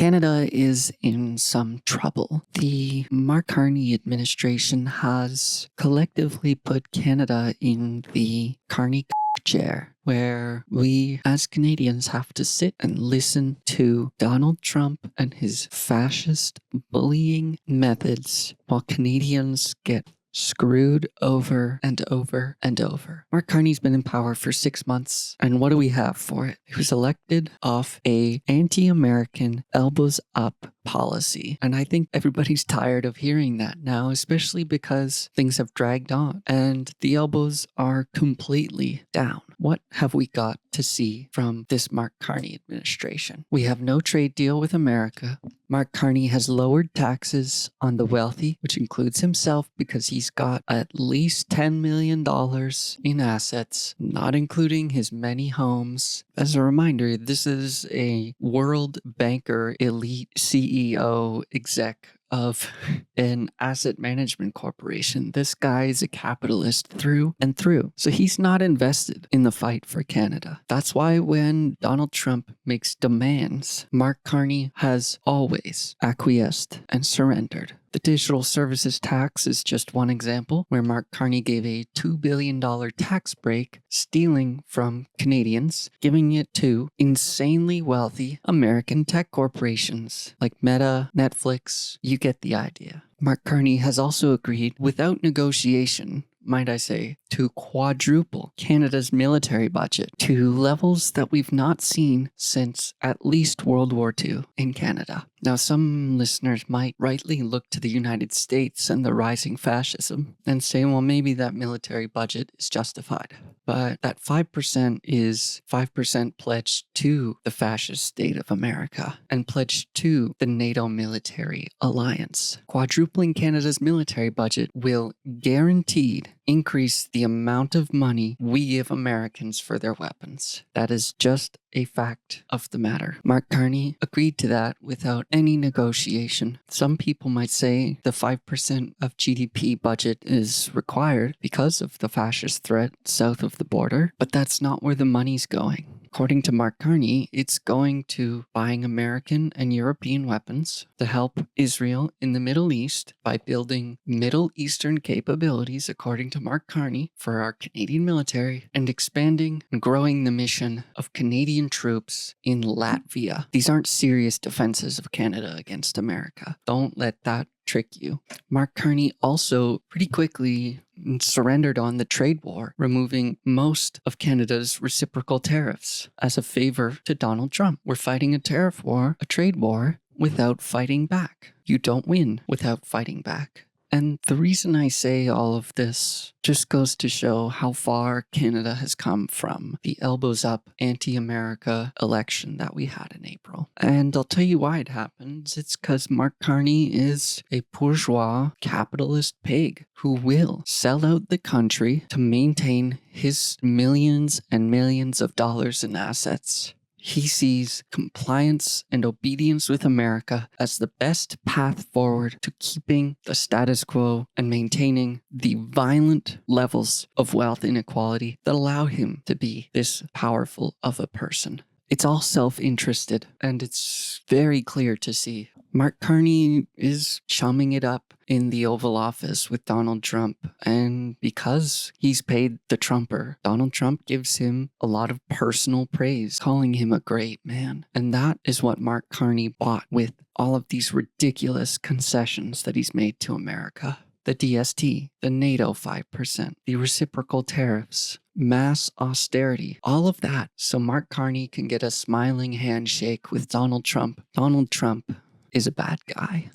Canada is in some trouble. The Mark Carney administration has collectively put Canada in the Carney chair, where we as Canadians have to sit and listen to Donald Trump and his fascist bullying methods while Canadians get screwed over and over and over. Mark Carney's been in power for 6 months, and what do we have for it? He was elected off a anti-American elbows up policy, and I think everybody's tired of hearing that now, especially because things have dragged on and the elbows are completely down. What have we got to see from this Mark Carney administration? We have no trade deal with America. Mark Carney has lowered taxes on the wealthy, which includes himself because he's got at least $10 million in assets, not including his many homes. As a reminder, this is a world banker elite CEO exec of an asset management corporation. This guy is a capitalist through and through. So he's not invested in the fight for Canada. That's why when Donald Trump makes demands, Mark Carney has always acquiesced and surrendered. The digital services tax is just one example where Mark Carney gave a $2 billion tax break, stealing from Canadians, giving it to insanely wealthy American tech corporations like Meta, Netflix. You get the idea. Mark Carney has also agreed, without negotiation, might I say, to quadruple Canada's military budget to levels that we've not seen since at least World War II in Canada. Now, some listeners might rightly look to the United States and the rising fascism and say, well, maybe that military budget is justified. But that 5% is 5% pledged to the fascist state of America and pledged to the NATO military alliance. Quadrupling Canada's military budget will guaranteed increase the amount of money we give Americans for their weapons. That is just a fact of the matter. Mark Carney agreed to that without any negotiation. Some people might say the 5% of GDP budget is required because of the fascist threat south of the border, but that's not where the money's going. According to Mark Carney, it's going to buying American and European weapons to help Israel in the Middle East by building Middle Eastern capabilities, according to Mark Carney, for our Canadian military, and expanding and growing the mission of Canadian troops in Latvia. These aren't serious defenses of Canada against America. Don't let that trick you. Mark Carney also pretty quickly surrendered on the trade war, removing most of Canada's reciprocal tariffs as a favor to Donald Trump. We're fighting a tariff war, a trade war, without fighting back. You don't win without fighting back. And the reason I say all of this just goes to show how far Canada has come from the elbows up anti-America election that we had in April. And I'll tell you why it happens. It's because Mark Carney is a bourgeois capitalist pig who will sell out the country to maintain his millions and millions of dollars in assets. He sees compliance and obedience with America as the best path forward to keeping the status quo and maintaining the violent levels of wealth inequality that allow him to be this powerful of a person. It's all self-interested, and it's very clear to see. Mark Carney is chumming it up in the Oval Office with Donald Trump, and because he's paid the Trumper, Donald Trump gives him a lot of personal praise, calling him a great man. And that is what Mark Carney bought with all of these ridiculous concessions that he's made to America. The DST, the NATO 5%, the reciprocal tariffs, mass austerity, all of that, so Mark Carney can get a smiling handshake with Donald Trump. Donald Trump is a bad guy.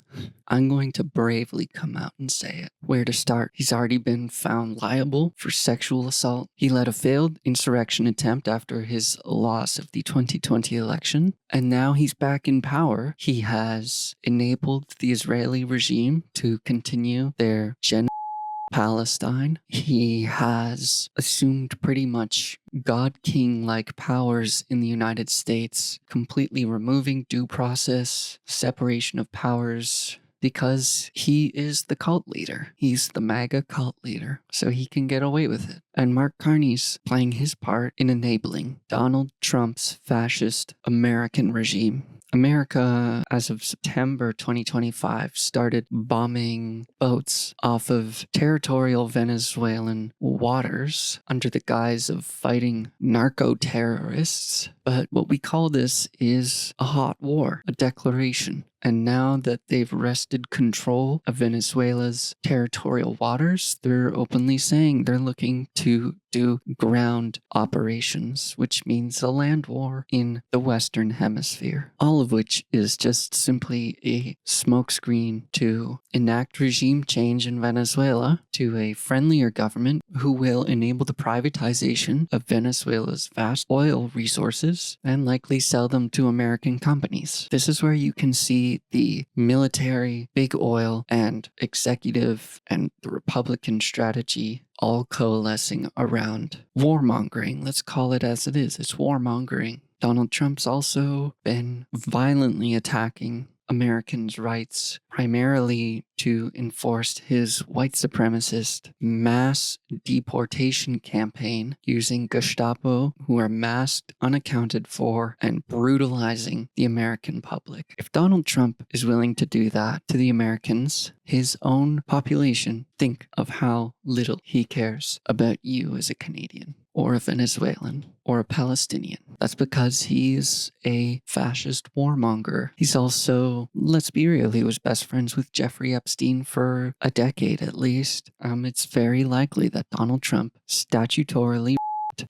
I'm going to bravely come out and say it. Where to start? He's already been found liable for sexual assault. He led a failed insurrection attempt after his loss of the 2020 election, and now he's back in power. He has enabled the Israeli regime to continue their Palestine. He has assumed pretty much God King-like powers in the United States, completely removing due process, separation of powers, because he is the cult leader. He's the MAGA cult leader, so he can get away with it. And Mark Carney's playing his part in enabling Donald Trump's fascist American regime. America, as of September 2025, started bombing boats off of territorial Venezuelan waters under the guise of fighting narco-terrorists. But what we call this is a hot war, a declaration. And now that they've wrested control of Venezuela's territorial waters, they're openly saying they're looking to do ground operations, which means a land war in the Western Hemisphere. All of which is just simply a smokescreen to enact regime change in Venezuela to a friendlier government who will enable the privatization of Venezuela's vast oil resources and likely sell them to American companies. This is where you can see the military, big oil, and executive and the Republican strategy all coalescing around warmongering. Let's call it as it is. It's warmongering. Donald Trump's also been violently attacking Americans' rights, primarily to enforce his white supremacist mass deportation campaign using Gestapo who are masked, unaccounted for, and brutalizing the American public. If Donald Trump is willing to do that to the Americans, his own population, think of how little he cares about you as a Canadian, or a Venezuelan, or a Palestinian. That's because he's a fascist warmonger. He's also, let's be real, he was best friends with Jeffrey Epstein for a decade at least. It's very likely that Donald Trump statutorily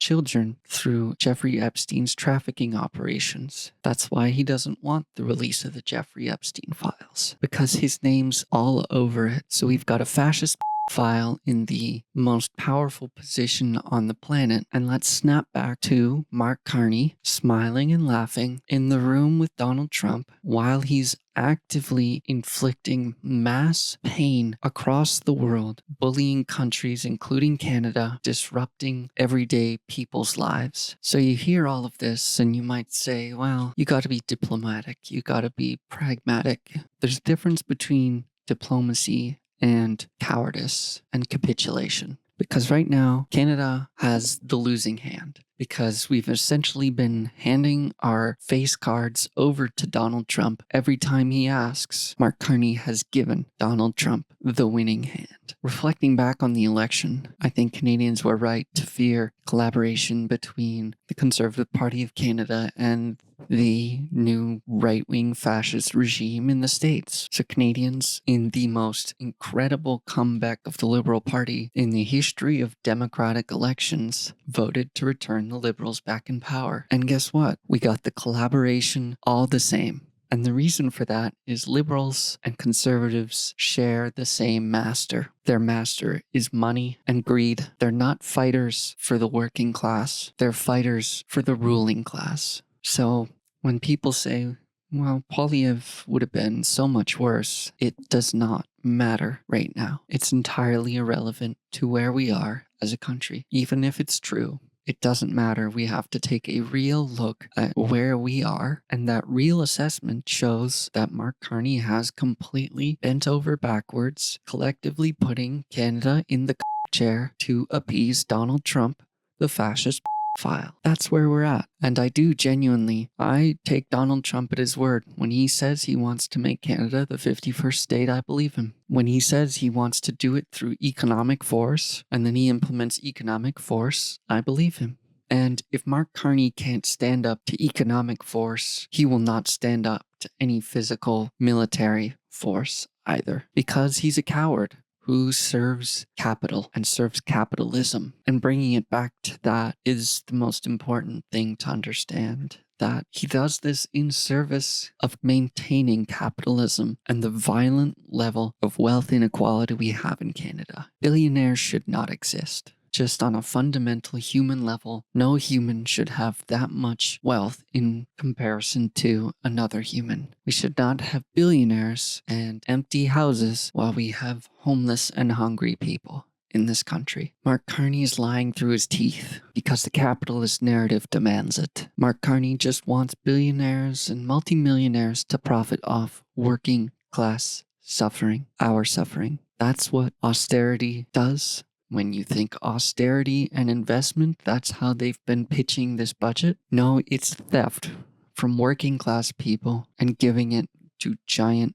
children through Jeffrey Epstein's trafficking operations. That's why he doesn't want the release of the Jeffrey Epstein files, because his name's all over it. So we've got a fascist file in the most powerful position on the planet. And let's snap back to Mark Carney smiling and laughing in the room with Donald Trump while he's actively inflicting mass pain across the world, bullying countries, including Canada, disrupting everyday people's lives. So you hear all of this and you might say, well, you got to be diplomatic. You got to be pragmatic. There's a difference between diplomacy and cowardice and capitulation. Because right now, Canada has the losing hand. Because we've essentially been handing our face cards over to Donald Trump every time he asks. Mark Carney has given Donald Trump the winning hand. Reflecting back on the election, I think Canadians were right to fear collaboration between the Conservative Party of Canada and the new right-wing fascist regime in the States. So Canadians, in the most incredible comeback of the Liberal Party in the history of democratic elections, voted to return the Liberals back in power. And guess what? We got the collaboration all the same. And the reason for that is Liberals and Conservatives share the same master. Their master is money and greed. They're not fighters for the working class. They're fighters for the ruling class. So when people say, well, Polyev would have been so much worse, it does not matter right now. It's entirely irrelevant to where we are as a country. Even if it's true, it doesn't matter. We have to take a real look at where we are, and that real assessment shows that Mark Carney has completely bent over backwards, collectively putting Canada in the chair to appease Donald Trump, the fascist file. That's where we're at. And I take Donald Trump at his word. When he says he wants to make Canada the 51st state, I believe him. When he says he wants to do it through economic force, and then he implements economic force, I believe him. And if Mark Carney can't stand up to economic force, he will not stand up to any physical military force either, because he's a coward who serves capital and serves capitalism. And bringing it back to that is the most important thing to understand. That he does this in service of maintaining capitalism and the violent level of wealth inequality we have in Canada. Billionaires should not exist. Just on a fundamental human level, no human should have that much wealth in comparison to another human. We should not have billionaires and empty houses while we have homeless and hungry people in this country. Mark Carney is lying through his teeth because the capitalist narrative demands it. Mark Carney just wants billionaires and multimillionaires to profit off working class suffering, our suffering. That's what austerity does. When you think austerity and investment, that's how they've been pitching this budget. No, it's theft from working class people and giving it to giant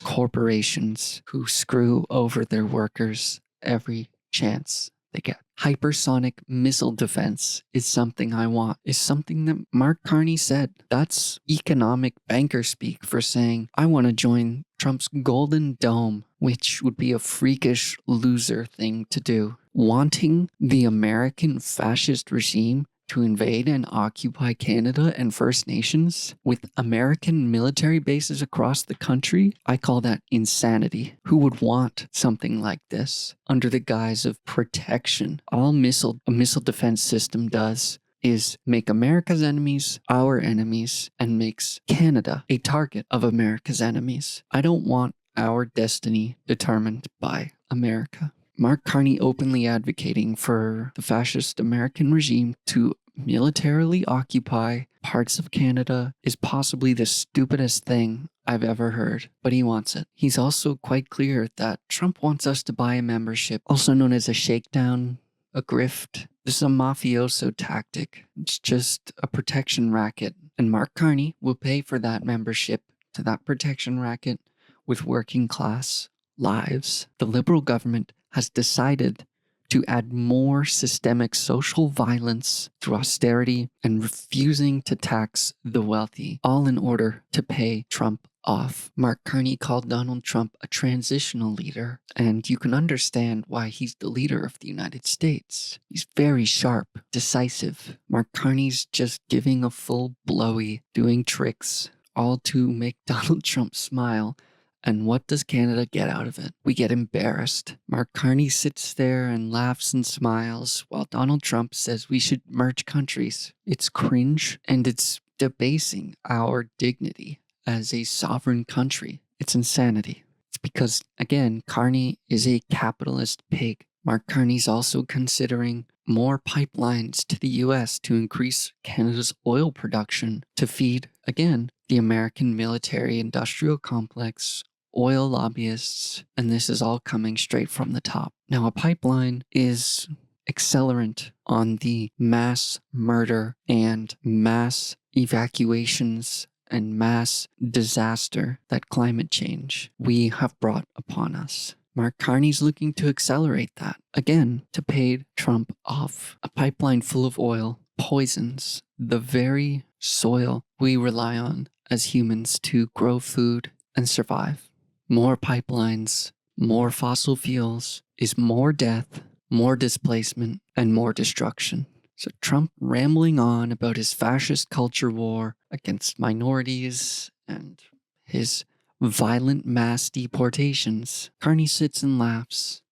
corporations who screw over their workers every chance they get. Hypersonic missile defense is something I want, is something that Mark Carney said. That's economic banker speak for saying, I want to join Trump's Golden Dome, which would be a freakish loser thing to do. Wanting the American fascist regime to invade and occupy Canada and First Nations with American military bases across the country, I call that insanity. Who would want something like this under the guise of protection? All a missile defense system does is make America's enemies our enemies and makes Canada a target of America's enemies. I don't want our destiny determined by America. Mark Carney openly advocating for the fascist American regime to militarily occupy parts of Canada is possibly the stupidest thing I've ever heard, but he wants it. He's also quite clear that Trump wants us to buy a membership, also known as a shakedown, a grift. This is a mafioso tactic. It's just a protection racket, and Mark Carney will pay for that membership to that protection racket with working class lives. The Liberal government has decided to add more systemic social violence through austerity and refusing to tax the wealthy, all in order to pay Trump off. Mark Carney called Donald Trump a transitional leader, and you can understand why he's the leader of the United States. He's very sharp, decisive. Mark Carney's just giving a full blowy, doing tricks, all to make Donald Trump smile. And what does Canada get out of it? We get embarrassed. Mark Carney sits there and laughs and smiles while Donald Trump says we should merge countries. It's cringe and it's debasing our dignity as a sovereign country. It's insanity. It's because, again, Carney is a capitalist pig. Mark Carney's also considering more pipelines to the US to increase Canada's oil production to feed, again, the American military-industrial complex, oil lobbyists, and this is all coming straight from the top. Now, a pipeline is accelerant on the mass murder and mass evacuations and mass disaster that climate change we have brought upon us. Mark Carney's looking to accelerate that, again, to pay Trump off. A pipeline full of oil poisons the very soil we rely on as humans to grow food and survive. More pipelines, more fossil fuels is more death, more displacement, and more destruction. So Trump rambling on about his fascist culture war against minorities and his violent mass deportations. Carney sits and laughs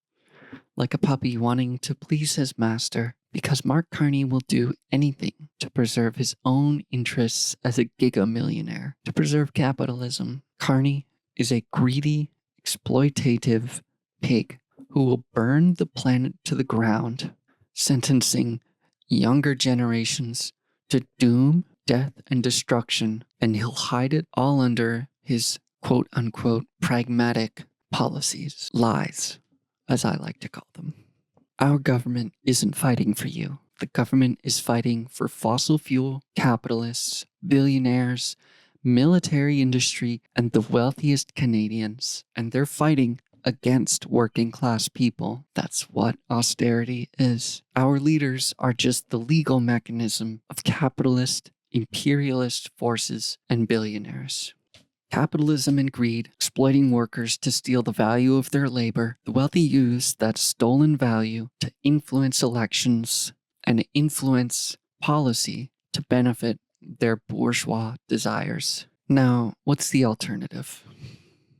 like a puppy wanting to please his master, because Mark Carney will do anything to preserve his own interests as a giga-millionaire, to preserve capitalism. Carney is a greedy, exploitative pig who will burn the planet to the ground, sentencing younger generations to doom, death, and destruction, and he'll hide it all under his quote-unquote pragmatic policies. Lies, as I like to call them. Our government isn't fighting for you. The government is fighting for fossil fuel capitalists, billionaires, military industry, and the wealthiest Canadians. And they're fighting against working class people. That's what austerity is. Our leaders are just the legal mechanism of capitalist, imperialist forces and billionaires. Capitalism and greed, exploiting workers to steal the value of their labor. The wealthy use that stolen value to influence elections and influence policy to benefit their bourgeois desires. Now, what's the alternative?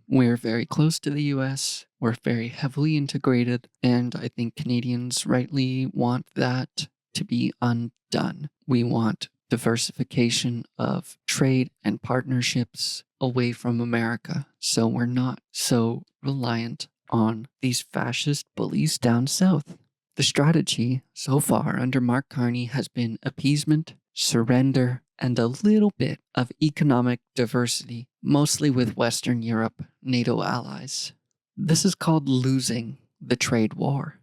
We're very close to the US, we're very heavily integrated, and I think Canadians rightly want that to be undone. We want diversification of trade and partnerships away from America, so we're not so reliant on these fascist bullies down south. The strategy so far under Mark Carney has been appeasement, surrender, and a little bit of economic diversity, mostly with Western Europe, NATO allies. This is called losing the trade war.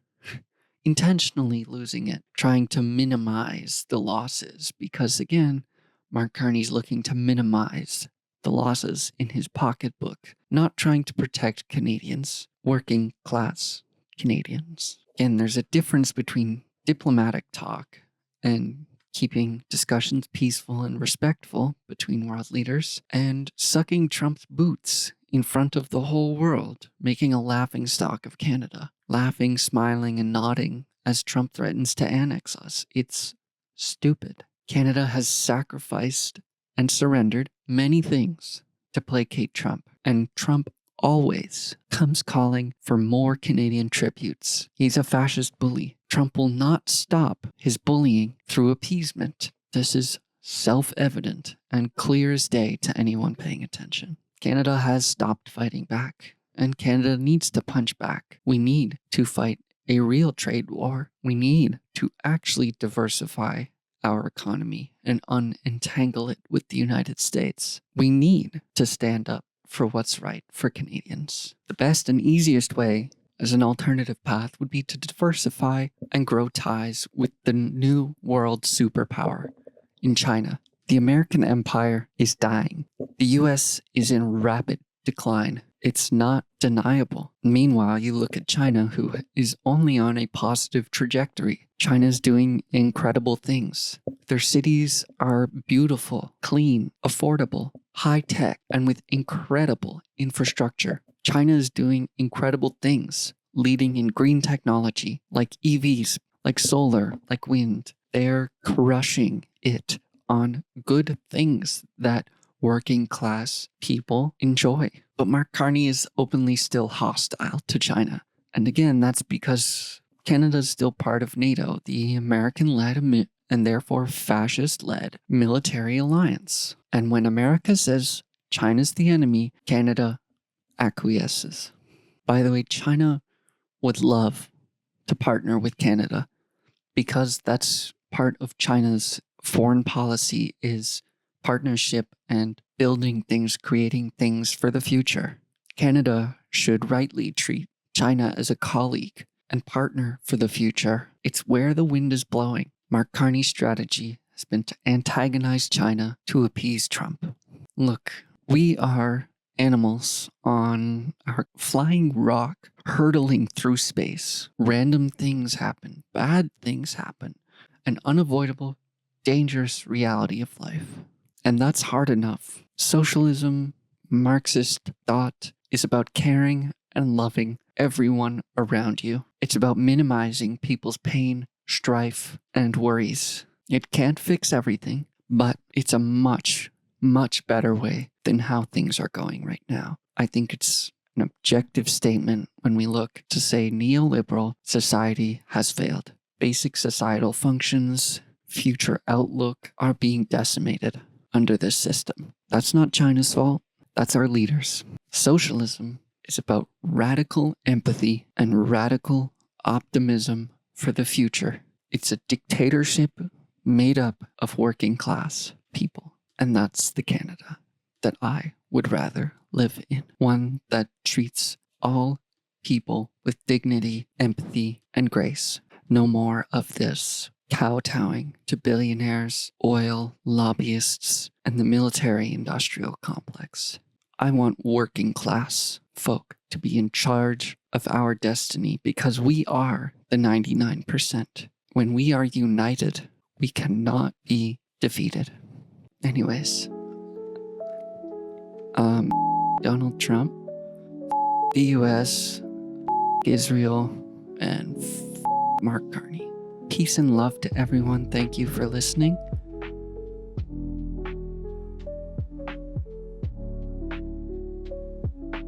Intentionally losing it, trying to minimize the losses, because again, Mark Carney's looking to minimize the losses in his pocketbook, not trying to protect Canadians, working class Canadians. Again, there's a difference between diplomatic talk and keeping discussions peaceful and respectful between world leaders and sucking Trump's boots in front of the whole world, making a laughingstock of Canada, laughing, smiling, and nodding as Trump threatens to annex us. It's stupid. Canada has sacrificed and surrendered many things to placate Trump, and Trump always comes calling for more Canadian tributes. He's a fascist bully. Trump will not stop his bullying through appeasement. This is self-evident and clear as day to anyone paying attention. Canada has stopped fighting back, and Canada needs to punch back. We need to fight a real trade war. We need to actually diversify our economy and unentangle it with the United States. We need to stand up for what's right for Canadians. The best and easiest way as an alternative path would be to diversify and grow ties with the new world superpower in China. The American empire is dying. The US is in rapid decline. It's not deniable. Meanwhile, you look at China, who is only on a positive trajectory. China's doing incredible things. Their cities are beautiful, clean, affordable, high-tech, and with incredible infrastructure. China is doing incredible things, leading in green technology, like EVs, like solar, like wind. They're crushing it on good things that working class people enjoy. But Mark Carney is openly still hostile to China. And again, that's because Canada is still part of NATO, the American-led and therefore fascist-led military alliance. And when America says China's the enemy, Canada acquiesces. By the way, China would love to partner with Canada because that's part of China's foreign policy is partnership and building things, creating things for the future. Canada should rightly treat China as a colleague and partner for the future. It's where the wind is blowing. Mark Carney's strategy has been to antagonize China to appease Trump. Look, we are animals on our flying rock, hurtling through space. Random things happen, bad things happen, an unavoidable, dangerous reality of life. And that's hard enough. Socialism, Marxist thought is about caring and loving everyone around you. It's about minimizing people's pain, strife, and worries. It can't fix everything, but it's a much, much better way than how things are going right now. I think it's an objective statement when we look to say neoliberal society has failed. Basic societal functions, future outlook are being decimated under this system. That's not China's fault. That's our leaders. Socialism is about radical empathy and radical optimism for the future. It's a dictatorship made up of working class people. And that's the Canada that I would rather live in. One that treats all people with dignity, empathy, and grace. No more of this kowtowing to billionaires, oil, lobbyists, and the military-industrial complex. I want working class folk to be in charge of our destiny because we are the 99%. When we are united, we cannot be defeated. Anyways, Donald Trump, the US, Israel, and Mark Carney. Peace and love to everyone. Thank you for listening.